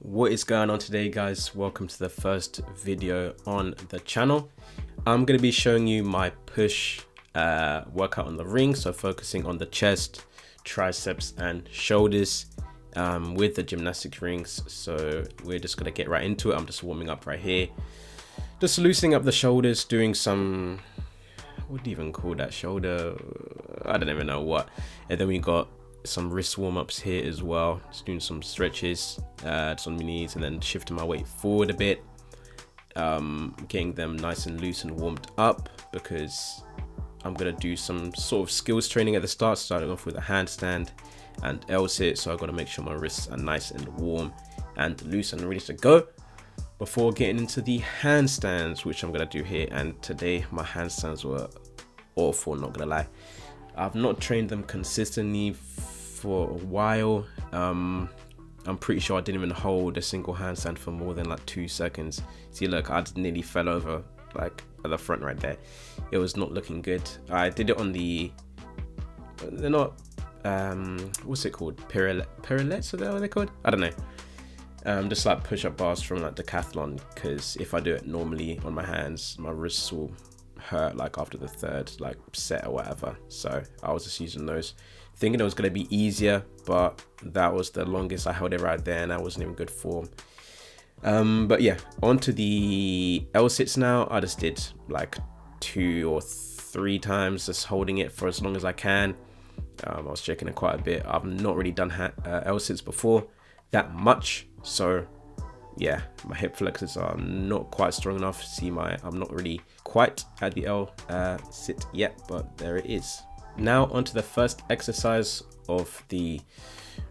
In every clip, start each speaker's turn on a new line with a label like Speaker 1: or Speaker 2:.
Speaker 1: What is going on today, guys? Welcome to the first video on the channel. I'm going to be showing you my push workout on the ring, so focusing on the chest, triceps and shoulders with the gymnastic rings. So we're just going to get right into it. I'm just warming up right here, just loosening up the shoulders, doing some, what do you even call that, shoulder, I don't even know what. And then we got some wrist warm-ups here as well, just doing some stretches just on my knees, and then shifting my weight forward a bit, getting them nice and loose and warmed up, because I'm gonna do some sort of skills training at the start, starting off with a handstand and L-sit. So I've got to make sure my wrists are nice and warm and loose and ready to go before getting into the handstands, which I'm gonna do here. And today my handstands were awful, not gonna lie. I've not trained them consistently for a while. I'm pretty sure I didn't even hold a single handstand for more than like 2 seconds. See, look, I just nearly fell over like at the front right there. It was not looking good. I did it on the, they're not, what's it called? Pirouettes, are that what they're called? I don't know. Just like push-up bars from like Decathlon, because if I do it normally on my hands, my wrists will hurt like after the third like set or whatever. So I was just using those, thinking it was going to be easier, but that was the longest I held it right there, and I wasn't in good form. But yeah, onto the L-sits now. I just did like 2 or 3 times, just holding it for as long as I can. I was checking it quite a bit. I've not really done L-sits before that much, so yeah, my hip flexors are not quite strong enough. See, I'm not really quite at the L-sit yet, but there it is. Now onto the first exercise of the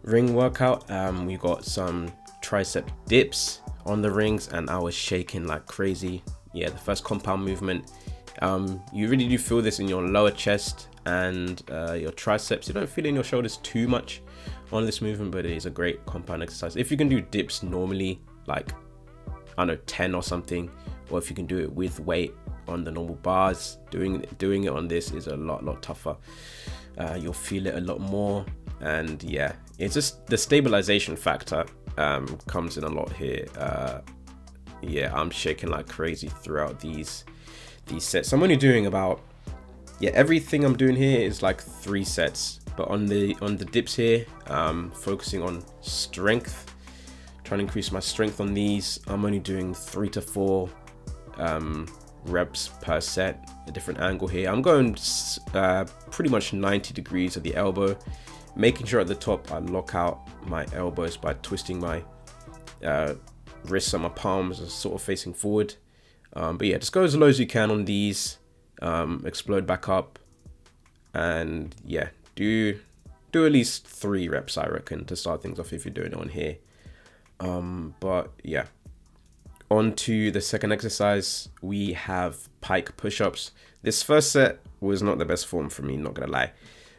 Speaker 1: ring workout. We got some tricep dips on the rings, and I was shaking like crazy. Yeah, the first compound movement. You really do feel this in your lower chest and your triceps. You don't feel it in your shoulders too much on this movement, but it is a great compound exercise. If you can do dips normally, like I don't know, 10 or something, or if you can do it with weight on the normal bars, doing it on this is a lot tougher. You'll feel it a lot more, and yeah, it's just the stabilization factor comes in a lot here. Yeah, I'm shaking like crazy throughout these sets. I'm only doing about, yeah, everything I'm doing here is like 3 sets, but on the dips here, focusing on strength, trying to increase my strength on these. I'm only doing 3 to 4 reps per set, a different angle here. I'm going pretty much 90 degrees at the elbow, making sure at the top I lock out my elbows by twisting my wrists and my palms are sort of facing forward. But yeah, just go as low as you can on these, explode back up, and yeah, do at least 3 reps, I reckon, to start things off if you're doing it on here. But yeah, on to the second exercise. We have pike push-ups. This first set was not the best form for me, not gonna lie.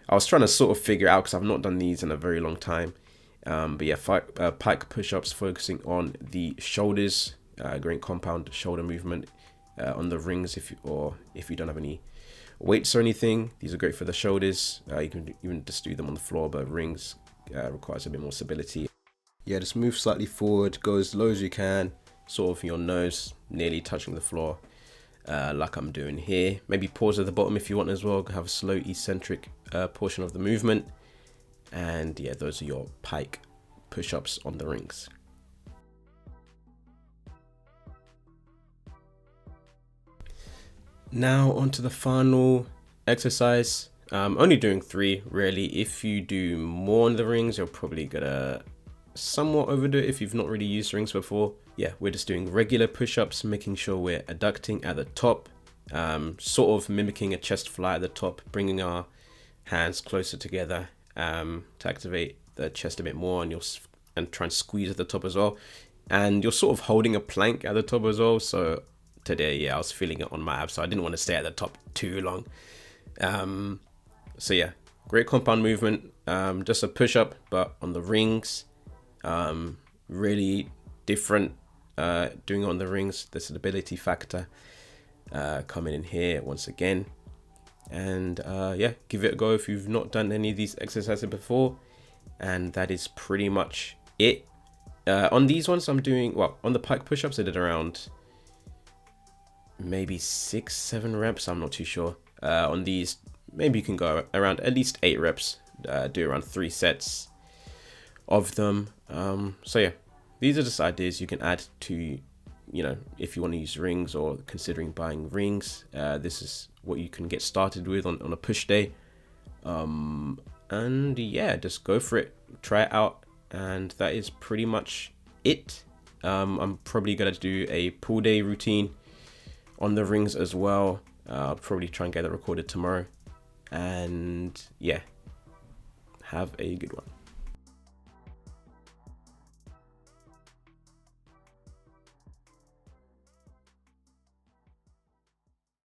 Speaker 1: I was trying to sort of figure out, because I've not done these in a very long time. But yeah, pike push-ups, focusing on the shoulders, great compound shoulder movement on the rings. If you don't have any weights or anything, these are great for the shoulders. You can even just do them on the floor, but rings requires a bit more stability. Yeah, just move slightly forward, go as low as you can, sort of your nose nearly touching the floor, like I'm doing here. Maybe pause at the bottom if you want as well, have a slow eccentric portion of the movement. And yeah, those are your pike push-ups on the rings. Now onto the final exercise. I'm only doing 3 really. If you do more on the rings, you're probably gonna somewhat overdo it if you've not really used rings before. Yeah, we're just doing regular push-ups, making sure we're adducting at the top, sort of mimicking a chest fly at the top, bringing our hands closer together to activate the chest a bit more, and try and squeeze at the top as well. And you're sort of holding a plank at the top as well. So today, yeah, I was feeling it on my abs, so I didn't want to stay at the top too long. So yeah, great compound movement, just a push-up, but on the rings. Really different doing it on the rings. The stability factor coming in here once again. And yeah, give it a go if you've not done any of these exercises before. And that is pretty much it. On these ones, I'm doing, well, on the Pike push-ups, I did around maybe 6-7 reps. I'm not too sure. On these, maybe you can go around at least 8 reps. Do around 3 sets of them. So yeah, these are just ideas you can add to, you know, if you want to use rings or considering buying rings. This is what you can get started with on a push day. And yeah, just go for it, try it out, and that is pretty much it. I'm probably gonna do a pull day routine on the rings as well. I'll probably try and get that recorded tomorrow. And yeah, have a good one.